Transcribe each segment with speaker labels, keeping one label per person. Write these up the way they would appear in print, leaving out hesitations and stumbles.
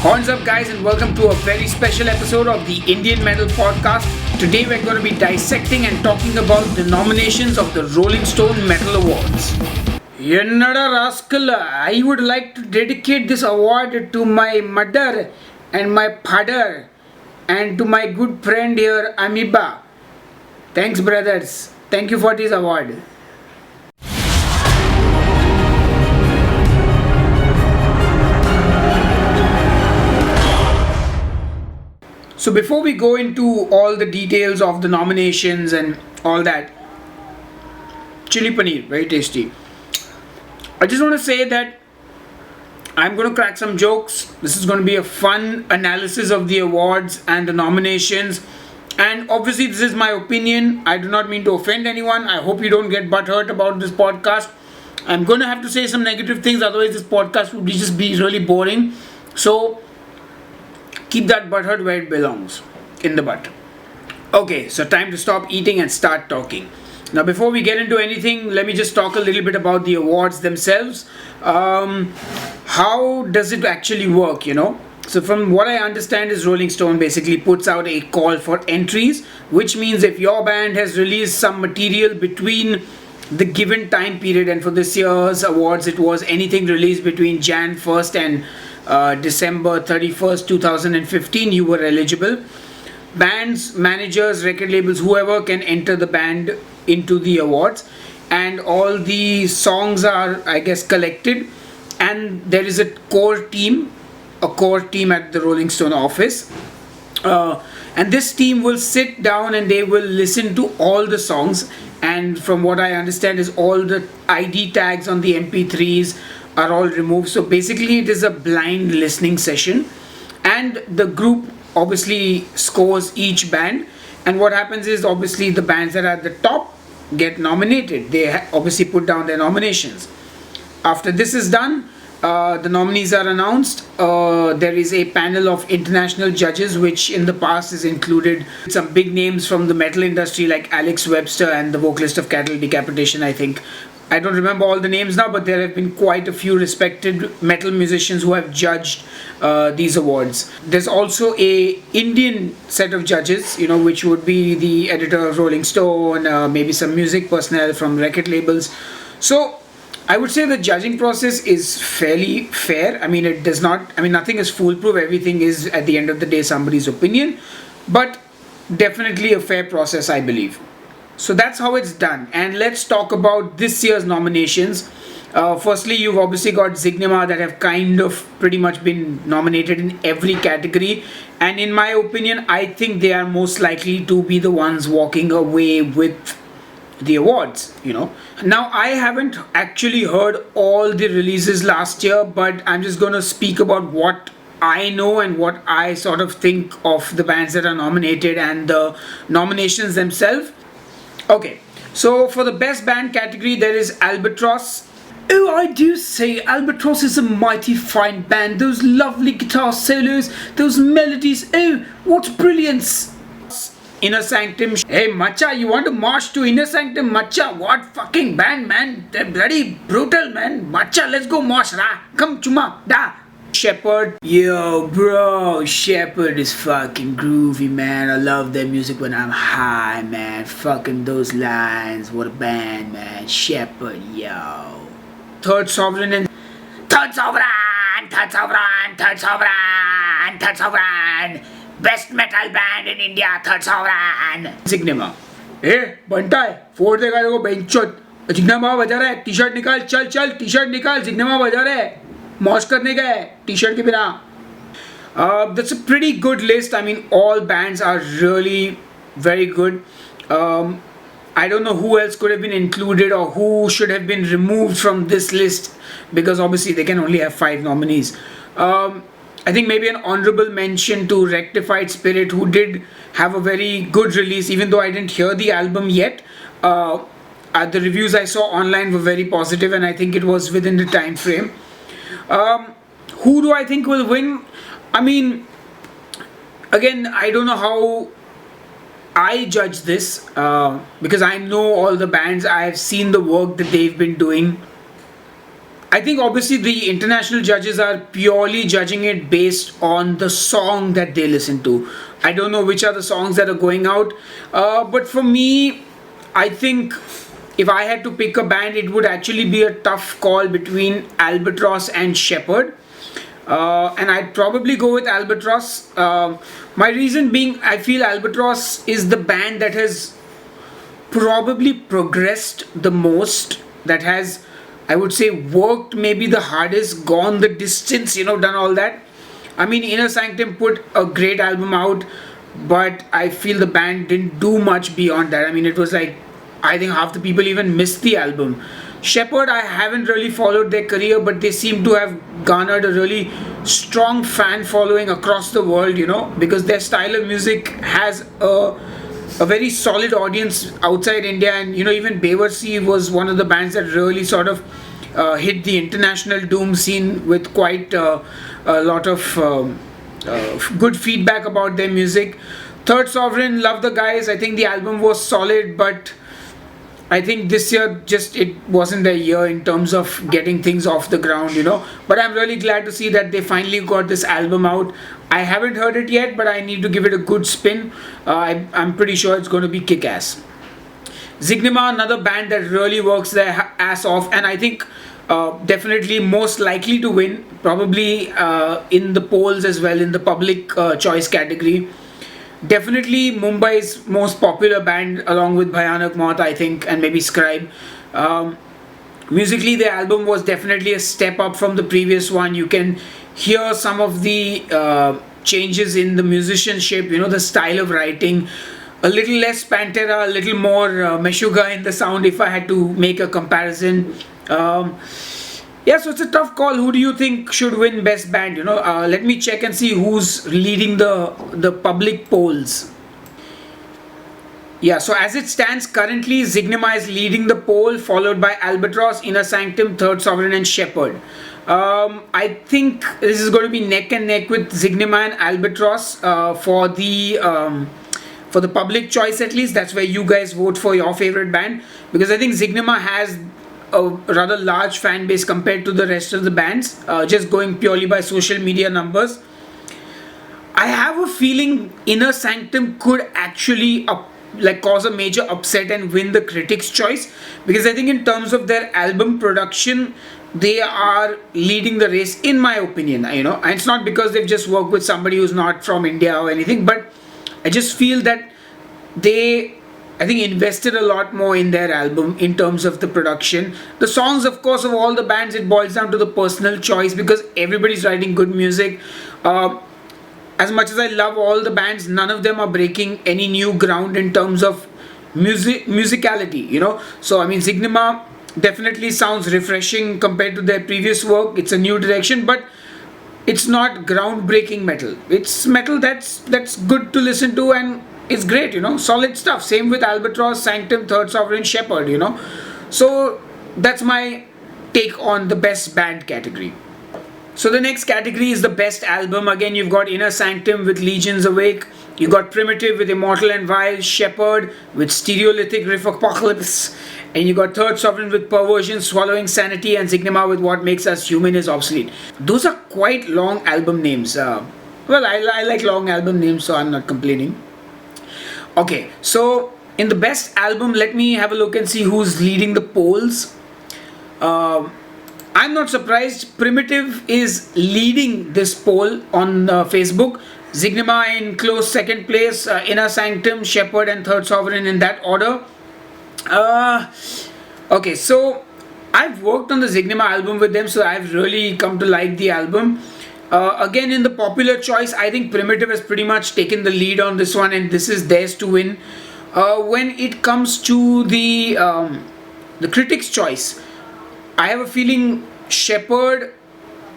Speaker 1: Horns up, guys, and welcome to a very special episode of the Indian Metal Podcast. Today we're going to be dissecting and talking about the nominations of the Rolling Stone Metal Awards. Yennada rascal, I would like to dedicate this award to my mother and my father and to my good friend here, Amiba. Thanks, brothers. Thank you for this award. So before we go into all the details of the nominations and all that, chili paneer, very tasty. I just want to say that I'm going to crack some jokes. This is going to be a fun analysis of the awards and the nominations. And obviously this is my opinion. I do not mean to offend anyone. I hope you don't get butthurt about this podcast. I'm going to have to say some negative things, otherwise this podcast would just be really boring. So keep that butthurt where it belongs, in the butt. Okay, so time to stop eating and start talking. Now before we get into anything, let me just talk a little bit about the awards themselves. How does it actually work, So from what I understand is Rolling Stone basically puts out a call for entries, which means if your band has released some material between the given time period, and for this year's awards it was anything released between Jan 1st and December 31st, 2015, you were eligible. Bands, managers, record labels, whoever can enter the band into the awards, and all the songs are, I guess, collected, and there is a core team at the Rolling Stone office, and this team will sit down and they will listen to all the songs, and from what I understand is all the ID tags on the MP3s are all removed. So basically it is a blind listening session, and the group obviously scores each band, and what happens is obviously the bands that are at the top get nominated. They obviously put down their nominations. After this is done, the nominees are announced. There is a panel of international judges, which in the past has included some big names from the metal industry like Alex Webster and the vocalist of Cattle Decapitation, I think. I don't remember all the names now, but there have been quite a few respected metal musicians who have judged these awards. There's also a Indian set of judges, which would be the editor of Rolling Stone, maybe some music personnel from record labels. So I would say the judging process is fairly fair. Nothing is foolproof. Everything is, at the end of the day, somebody's opinion, but definitely a fair process, I believe. So that's how it's done, and let's talk about this year's nominations. Firstly, you've obviously got Zignema that have kind of pretty much been nominated in every category, and in my opinion, I think they are most likely to be the ones walking away with the awards, Now, I haven't actually heard all the releases last year, but I'm just going to speak about what I know and what I sort of think of the bands that are nominated and the nominations themselves. Okay, so for the best band category, there is Albatross. Oh, I do say Albatross is a mighty fine band. Those lovely guitar solos, those melodies. Oh, what brilliance! Inner Sanctum. Hey, Macha, you want to march to Inner Sanctum, Macha? What fucking band, man? They're bloody brutal, man. Macha, let's go march, ra. Come, chuma, da. Shepherd. Yo, bro, Shepherd is fucking groovy, man. I love their music when I'm high, man. Fucking those lines. What a band, man. Shepherd, yo. Third Sovereign. Best metal band in India, Third Sovereign. Zignema. Hey, बनता है. फोड़ देगा देखो बेंचोट. Zignema बजा रहा है. T-shirt निकाल. चल. टी-शर्ट निकाल. Zignema बजा रहा है. मौज करने का है टी-शर्ट के बिना. That's a pretty good list. All bands are really very good. I don't know who else could have been included or who should have been removed from this list, because obviously they can only have 5 nominees. I think maybe an honorable mention to Rectified Spirit, who did have a very good release, even though I didn't hear the album yet. The reviews I saw online were very positive, and I think it was within the time frame. Who do I think will win? Again, I don't know how I judge this, because I know all the bands. I have seen the work that they've been doing. I think obviously the international judges are purely judging it based on the song that they listen to. I don't know which are the songs that are going out, but for me, I think if I had to pick a band, it would actually be a tough call between Albatross and Shepherd. And I'd probably go with Albatross. My reason being, I feel Albatross is the band that has probably progressed the most, that has, I would say, worked maybe the hardest, gone the distance, done all that. I mean, Inner Sanctum put a great album out, but I feel the band didn't do much beyond that. I mean, it was like, I think half the people even missed the album. Shepherd, I haven't really followed their career, but they seem to have garnered a really strong fan following across the world, because their style of music has a very solid audience outside India. And even Baversi was one of the bands that really sort of hit the international doom scene with quite a lot of good feedback about their music. Third Sovereign, love the guys. I think the album was solid, but I think this year just it wasn't a year in terms of getting things off the ground, But I'm really glad to see that they finally got this album out. I haven't heard it yet, but I need to give it a good spin. I'm pretty sure it's going to be kick-ass. Zignima, another band that really works their ass off, and I think definitely most likely to win, probably in the polls as well, in the public choice category. Definitely Mumbai's most popular band along with Bhayanak Maut, I think, and maybe Scribe. Musically, the album was definitely a step up from the previous one. You can hear some of the changes in the musicianship, the style of writing. A little less Pantera, a little more Meshuggah in the sound, if I had to make a comparison. Yeah, so it's a tough call. Who do you think should win Best Band? Let me check and see who's leading the public polls. Yeah, so as it stands currently, Zignima is leading the poll, followed by Albatross, Inner Sanctum, Third Sovereign, and Shepherd. I think this is going to be neck and neck with Zignima and Albatross for the public choice, at least. That's where you guys vote for your favorite band, because I think Zignima has a rather large fan base compared to the rest of the bands, just going purely by social media numbers. I have a feeling Inner Sanctum could actually cause a major upset and win the critics' choice, because I think in terms of their album production, they are leading the race, in my opinion. And it's not because they've just worked with somebody who's not from India or anything, but I just feel that they, I think, invested a lot more in their album in terms of the production. The songs, of course, of all the bands, it boils down to the personal choice, because everybody's writing good music. As much as I love all the bands, none of them are breaking any new ground in terms of musicality, So, I mean, Zignima definitely sounds refreshing compared to their previous work. It's a new direction, but it's not groundbreaking metal. It's metal that's good to listen to, and it's great, solid stuff. Same with Albatross, Sanctum, Third Sovereign, Shepherd, So that's my take on the best band category. So the next category is the best album. Again, you've got Inner Sanctum with Legions Awake. You got Primitive with Immortal and Vile, Shepherd with Stereolithic Riff Apocalypse, and you got Third Sovereign with Perversion, Swallowing Sanity, and Zignima with What Makes Us Human is Obsolete. Those are quite long album names. Well, I like long album names, so I'm not complaining. Okay, so in the best album, let me have a look and see who's leading the polls. I'm not surprised. Primitive is leading this poll on Facebook. Zignima in close second place, Inner Sanctum, Shepherd, and Third Sovereign in that order. Okay, so I've worked on the Zignima album with them, so I've really come to like the album. Again, in the popular choice, I think Primitive has pretty much taken the lead on this one, and this is theirs to win. When it comes to the critics' choice, I have a feeling Shepherd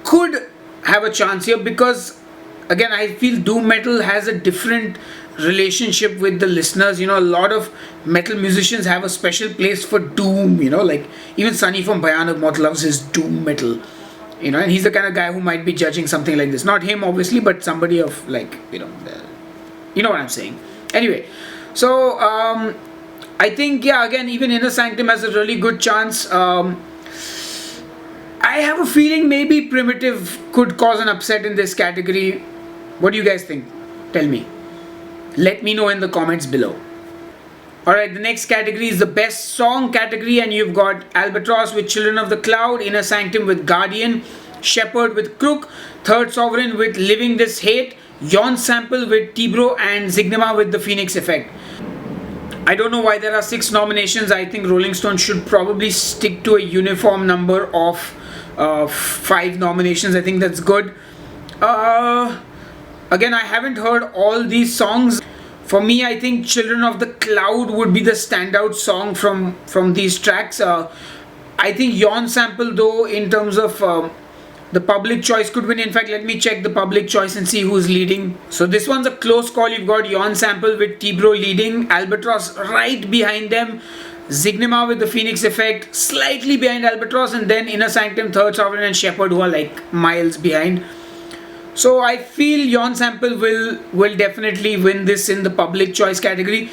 Speaker 1: could have a chance here, because again, I feel doom metal has a different relationship with the listeners. A lot of metal musicians have a special place for doom, like even Sunny from Bhayanak Maut loves his doom metal, and he's the kind of guy who might be judging something like this. Not him, obviously, but somebody of you know what I'm saying. Anyway, so I think, yeah, again, even Inner Sanctum has a really good chance. I have a feeling maybe Primitive could cause an upset in this category. What do you guys think? Tell me. Let me know in the comments below. Alright, the next category is the best song category, and you've got Albatross with Children of the Cloud, Inner Sanctum with Guardian, Shepherd with Crook, Third Sovereign with Living This Hate, Yon Sample with Tibro, and Zignema with The Phoenix Effect. I don't know why there are 6 nominations. I think Rolling Stone should probably stick to a uniform number of 5 nominations. I think that's good. Again, I haven't heard all these songs. For me, I think Children of the Cloud would be the standout song from these tracks. I think Yon Sample, though, in terms of the public choice, could win. In fact, let me check the public choice and see who's leading. So this one's a close call. You've got Yon Sample with Tibro leading, Albatross right behind them, Zignema with The Phoenix Effect slightly behind Albatross, and then Inner Sanctum, Third Sovereign, and Shepherd, who are like miles behind. So I feel Yon Sample will definitely win this in the public choice category.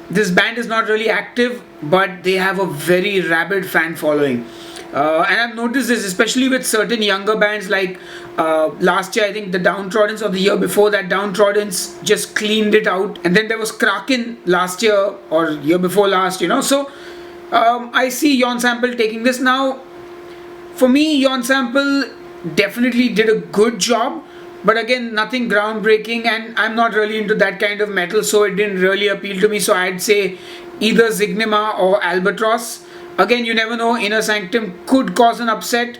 Speaker 1: This band is not really active, but they have a very rabid fan following. And I've noticed this especially with certain younger bands, like last year I think the Downtrodden's, or the year before that Downtrodden's just cleaned it out, and then there was Kraken last year or year before last, so I see Yon Sample taking this. Now for me, Yon Sample definitely did a good job, but again, nothing groundbreaking, and I'm not really into that kind of metal, so it didn't really appeal to me. So I'd say either Zignema or Albatross. Again, you never know, Inner Sanctum could cause an upset.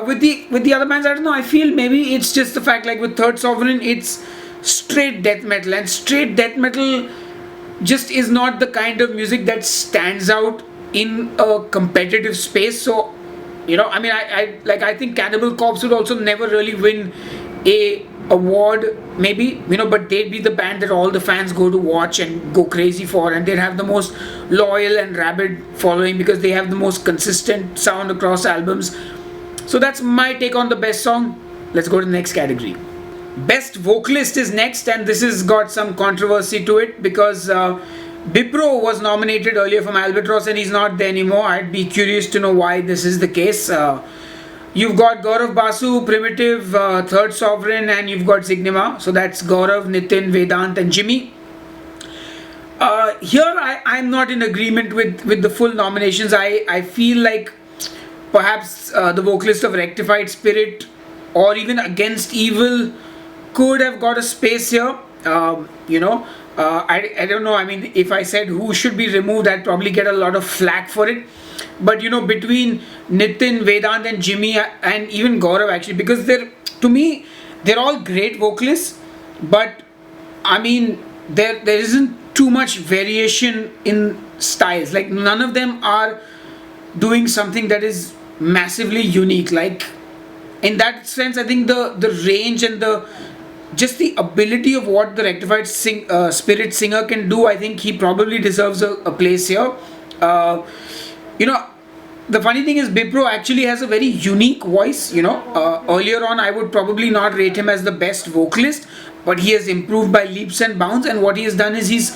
Speaker 1: With the other bands, I don't know, I feel maybe it's just the fact, like with Third Sovereign, it's straight death metal, and straight death metal just is not the kind of music that stands out in a competitive space. So I think Cannibal Corpse would also never really win a award, maybe, but they'd be the band that all the fans go to watch and go crazy for, and they'd have the most loyal and rabid following because they have the most consistent sound across albums. So that's my take on the best song. Let's go to the next category. Best vocalist is next, and this has got some controversy to it because Bipro was nominated earlier from Albatross and he's not there anymore. I'd be curious to know why this is the case. You've got Gaurav Basu, Primitive, Third Sovereign, and you've got Zignema. So that's Gaurav, Nitin, Vedant, and Jimmy. Here I'm not in agreement with the full nominations. I feel like perhaps the vocalist of Rectified Spirit or even Against Evil could have got a space here. I don't know. I mean, if I said who should be removed, I'd probably get a lot of flack for it. But between Nitin, Vedant, and Jimmy, and even Gaurav, actually, because to me they're all great vocalists, but I mean there isn't too much variation in styles. Like none of them are doing something that is massively unique. Like in that sense, I think the range and just the ability of what the Rectified Spirit singer can do, I think he probably deserves a place here. The funny thing is Bipro actually has a very unique voice. Earlier on I would probably not rate him as the best vocalist, but he has improved by leaps and bounds, and what he has done is he's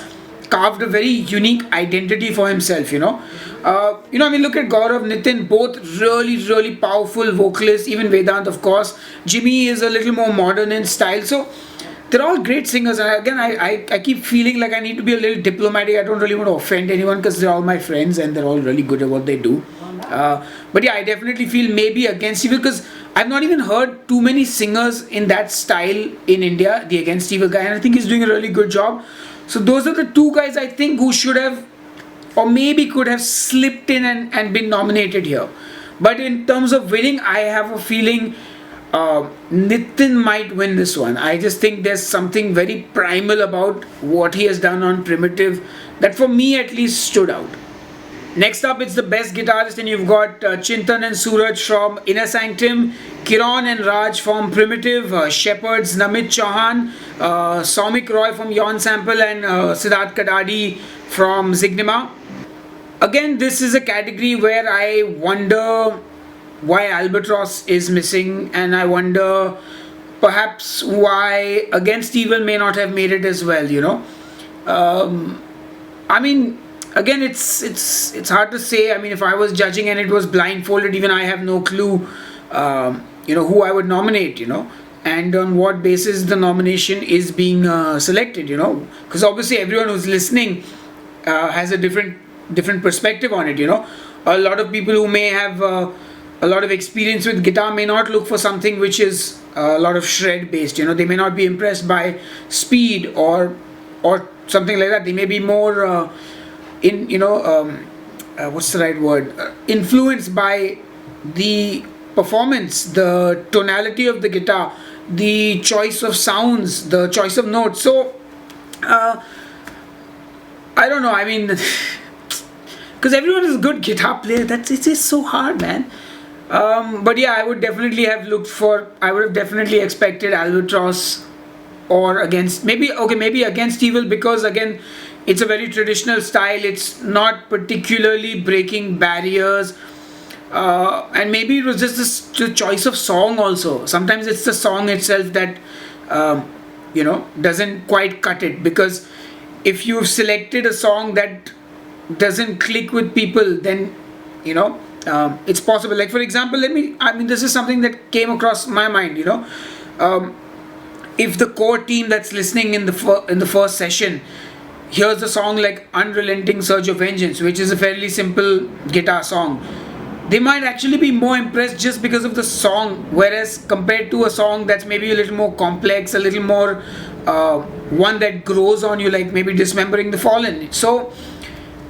Speaker 1: carved a very unique identity for himself. Look at Gaurav, Nitin, both really powerful vocalists. Even Vedant, of course. Jimmy is a little more modern in style. So they're all great singers. And again, I keep feeling like I need to be a little diplomatic. I don't really want to offend anyone because they're all my friends and they're all really good at what they do. But yeah, I definitely feel maybe Against Evil, because I've not even heard too many singers in that style in India, the Against Evil guy, and I think he's doing a really good job. So those are the two guys I think who should have, or maybe could have, slipped in and been nominated here. But in terms of winning, I have a feeling Nitin might win this one. I just think there's something very primal about what he has done on Primitive that for me at least stood out. Next up, it's the best guitarist, and you've got Chintan and Suraj from Inner Sanctum, Kiran and Raj from Primitive, Shepherds, Namit Chauhan, Soumik Roy from Yon Sample, and Siddharth Kadadi from Zignema. Again, this is a category where I wonder why Albatross is missing, and I wonder perhaps why Against Evil may not have made it as well. I mean, again, it's hard to say. I mean, if I was judging and it was blindfolded, even I have no clue, who I would nominate, and on what basis the nomination is being selected, because obviously everyone who's listening has a different perspective on it. A lot of people who may have a lot of experience with guitar may not look for something which is a lot of shred based. They may not be impressed by speed or something like that. They may be more what's the right word, influenced by the performance, the tonality of the guitar, the choice of sounds, the choice of notes. So I don't know, I mean, because everyone is a good guitar player. It's so hard, man. But yeah, I would have definitely expected Albatross or maybe Against Evil, because again, it's a very traditional style. It's not particularly breaking barriers. And maybe it was just the choice of song also. Sometimes it's the song itself that, doesn't quite cut it. Because if you've selected a song that doesn't click with people, then, it's possible. Like, for example, this is something that came across my mind, if the core team that's listening in the first session hears a song like Unrelenting Surge of Vengeance, which is a fairly simple guitar song, they might actually be more impressed just because of the song, whereas compared to a song that's maybe a little more complex, a little more one that grows on you, like maybe Dismembering the Fallen. So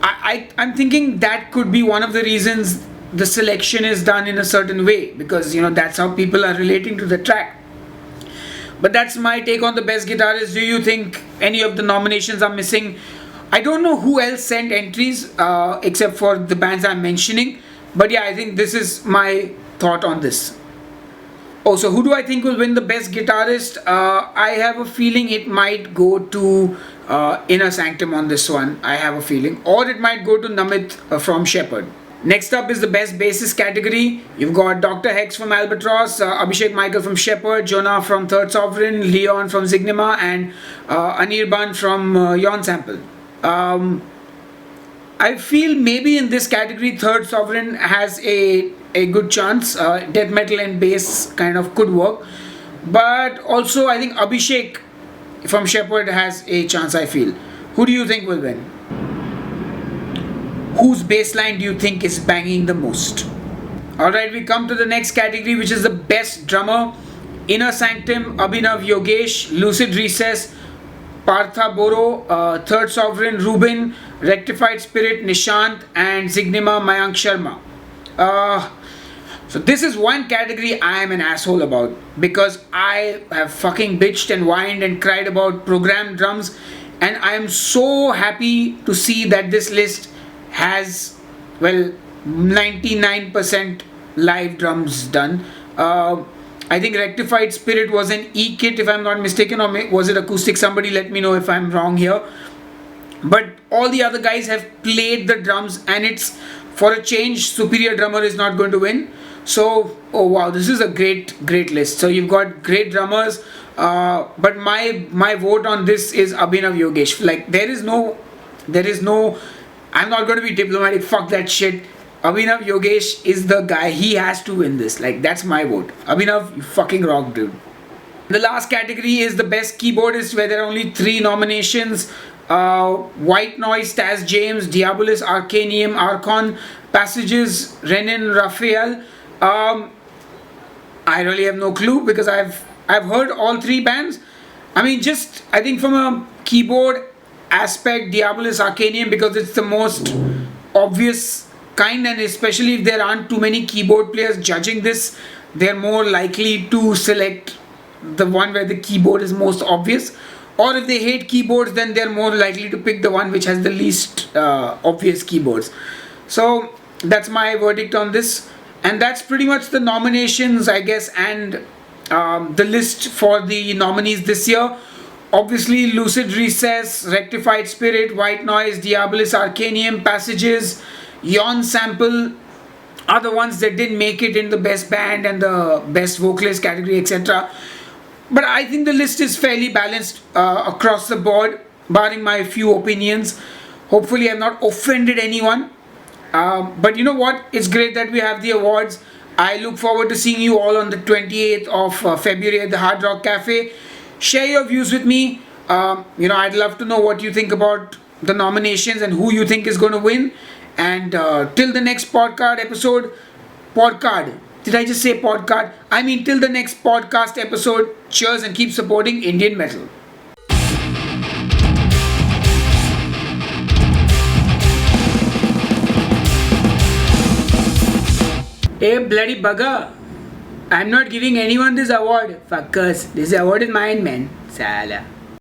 Speaker 1: I'm thinking that could be one of the reasons the selection is done in a certain way, because that's how people are relating to the track. But that's my take on the best guitarist. Do you think any of the nominations are missing? I don't know who else sent entries except for the bands I'm mentioning. But yeah, I think this is my thought on this. Oh, so who do I think will win the best guitarist? I have a feeling it might go to Inner Sanctum on this one. I have a feeling. Or it might go to Namit from Shepherd. Next up is the best bassist category. You've got Dr. Hex from Albatross, Abhishek Michael from Shepherd, Jonah from Third Sovereign, Leon from Zignima, and Anirban from Yon Sample. I feel maybe in this category Third Sovereign has a good chance. Death metal and bass kind of could work. But also I think Abhishek from Shepherd has a chance, I feel. Who do you think will win? Whose bass line do you think is banging the most? Alright, we come to the next category, which is the best drummer. Inner Sanctum, Abhinav Yogesh, Lucid Recess, Partha Boro, Third Sovereign, Rubin, Rectified Spirit, Nishant, and Zignima, Mayank Sharma. So this is one category I am an asshole about, because I have fucking bitched and whined and cried about programmed drums, and I am so happy to see that this list has 99% live drums done. I think Rectified Spirit was an E-kit if I'm not mistaken, or was it acoustic? Somebody let me know if I'm wrong here. But all the other guys have played the drums, and it's, for a change, superior drummer is not going to win. So, oh wow, this is a great list. So you've got great drummers, but my vote on this is Abhinav Yogesh. Like, there is no, I'm not going to be diplomatic, fuck that shit. Abhinav Yogesh is the guy, he has to win this. Like, that's my vote. Abhinav, you fucking rock, dude. The last category is the best keyboardist, where there are only 3 nominations. White Noise, Taz James, Diabolus, Arcanium, Archon, Passages, Renin, Raphael. I really have no clue, because I've heard all 3 bands. I mean, I think from a keyboard aspect, Diabolus, Arcanium, because it's the most obvious kind, and especially if there aren't too many keyboard players judging this, they're more likely to select the one where the keyboard is most obvious. Or if they hate keyboards, then they're more likely to pick the one which has the least obvious keyboards. So that's my verdict on this. And that's pretty much the nominations, I guess, and the list for the nominees this year. Obviously, Lucid Recess, Rectified Spirit, White Noise, Diabolus, Arcanium, Passages, Yon Sample are the ones that didn't make it in the best band and the best vocalist category, etc. But I think the list is fairly balanced across the board, barring my few opinions. Hopefully I've not offended anyone. But you know what? It's great that we have the awards. I look forward to seeing you all on the 28th of February at the Hard Rock Cafe. Share your views with me. I'd love to know what you think about the nominations and who you think is going to win. And till the next podcast. Did I just say podcast? I mean, till the next podcast episode. Cheers and keep supporting Indian metal. Hey bloody bugger, I'm not giving anyone this award. Fuckers, this award is mine, man. Sala.